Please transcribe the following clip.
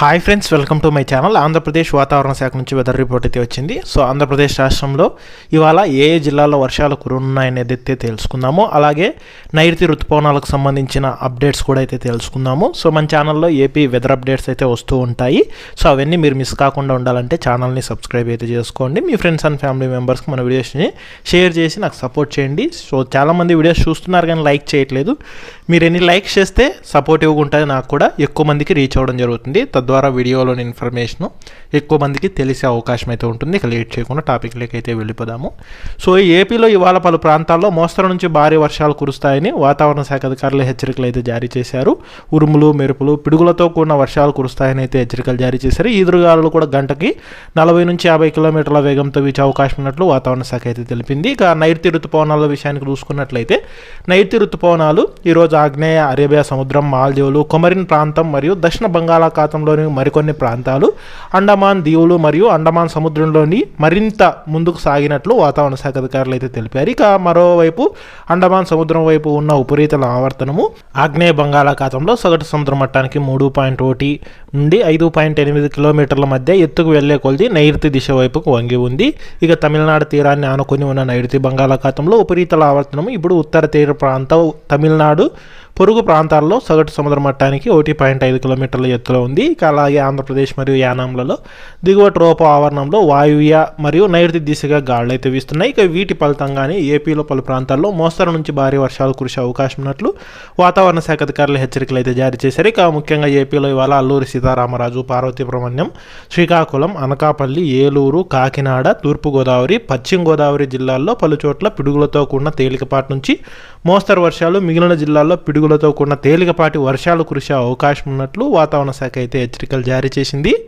Hi friends, welcome to my channel. Andhra Pradesh వాతావరణ శాఖ నుంచి వెదర్ రిపోర్ట్ అయితే వచ్చింది. సో ఆంధ్రప్రదేశ్ రాష్ట్రంలో ఇవాళ ఏ జిల్లాల్లో వర్షాలు కురున్నాయనేది అయితే తెలుసుకుందాము. అలాగే నైరుతి ఋతుపవనాలకు సంబంధించిన అప్డేట్స్ కూడా అయితే తెలుసుకుందాము. సో మన ఛానల్లో ఏపీ వెదర్ అప్డేట్స్ అయితే వస్తూ ఉంటాయి. సో అవన్నీ మీరు మిస్ కాకుండా ఉండాలంటే ఛానల్ని సబ్స్క్రైబ్ అయితే చేసుకోండి. మీ ఫ్రెండ్స్ అండ్ ఫ్యామిలీ మెంబర్స్కి మన వీడియోస్ని షేర్ చేసి నాకు సపోర్ట్ చేయండి. సో చాలామంది వీడియోస్ చూస్తున్నారు కానీ లైక్ చేయట్లేదు. మీరు ఎన్ని లైక్స్ చేస్తే సపోర్టివ్గా ఉంటుంది, నాకు కూడా ఎక్కువ మందికి రీచ్ అవ్వడం జరుగుతుంది. తద్వారా వీడియోలోని ఇన్ఫర్మేషన్ ఎక్కువ మందికి తెలిసే అవకాశం అయితే ఉంటుంది. ఇక లేట్ చేయకుండా టాపిక్లోకి అయితే వెళ్ళిపోదాము. సో ఏపీలో ఇవాళ పలు ప్రాంతాల్లో మోస్తరు నుంచి భారీ వర్షాలు కురుస్తాయని వాతావరణ శాఖ అధికారులు హెచ్చరికలు అయితే జారీ చేశారు. ఉరుములు, మెరుపులు, పిడుగులతో కూడిన వర్షాలు కురుస్తాయని అయితే హెచ్చరికలు జారీ చేశారు. ఈదురుగాలులు కూడా గంటకి 40 నుంచి 50 కిలోమీటర్ల వేగంతో వీచే అవకాశం ఉన్నట్లు వాతావరణ శాఖ అయితే తెలిపింది. ఇక నైరుతి ఋతుపవనాల విషయానికి చూసుకున్నట్లయితే నైరుతి ఋతుపవనాలు ఈరోజు ఆగ్నేయ అరేబియా సముద్రం, మాల్దీవులు, కొమరిన్ ప్రాంతం మరియు దక్షిణ బంగాళాఖాతంలోని మరికొన్ని ప్రాంతాలు, అండమాన్ దీవులు మరియు అండమాన్ సముద్రంలోని మరింత ముందుకు సాగినట్లు వాతావరణ శాఖ అధికారులు అయితే తెలిపారు. ఇక మరోవైపు అండమాన్ సముద్రం వైపు ఉన్న ఉపరితల ఆవర్తనము ఆగ్నేయ బంగాళాఖాతంలో సగటు సముద్ర మట్టానికి 3.1 నుండి 5.8 కిలోమీటర్ల మధ్య ఎత్తుకు వెళ్లే కొలిది నైరుతి దిశ వైపుకు వంగి ఉంది. ఇక తమిళనాడు తీరాన్ని ఆనుకొని ఉన్న నైరుతి బంగాళాఖాతంలో ఉపరితల ఆవర్తనము ఇప్పుడు ఉత్తర తీర ప్రాంతం, తమిళనాడు పొరుగు ప్రాంతాల్లో సగటు సముద్ర మట్టానికి 1.5 కిలోమీటర్ల ఎత్తులో ఉంది. ఇక అలాగే ఆంధ్రప్రదేశ్ మరియు యానాంలలో దిగువ ట్రోపో ఆవరణంలో వాయువ్య మరియు నైరుతి దిశగా గాలులు అయితే వీస్తున్నాయి. ఇక వీటి ఫలితంగానే ఏపీలో పలు ప్రాంతాల్లో మోస్తరు నుంచి భారీ వర్షాలు కురిసే అవకాశం ఉన్నట్లు వాతావరణ శాఖ అధికారులు హెచ్చరికలు అయితే జారీ చేశారు. ఇక ముఖ్యంగా ఏపీలో ఇవాళ అల్లూరి సీతారామరాజు, పార్వతీపురం, శ్రీకాకుళం, అనకాపల్లి, ఏలూరు, కాకినాడ, తూర్పుగోదావరి, పశ్చిమ గోదావరి జిల్లాల్లో పలు చోట్ల పిడుగులతో కూడిన తేలికపాటి నుంచి మోస్తరు వర్షాలు, మిగిలిన జిల్లాల్లో పిడుగులతో కూడిన తేలికపాటి వర్షాలు కురిసే అవకాశం ఉన్నట్లు వాతావరణ శాఖ అయితే హెచ్చరికలు జారీ చేసింది.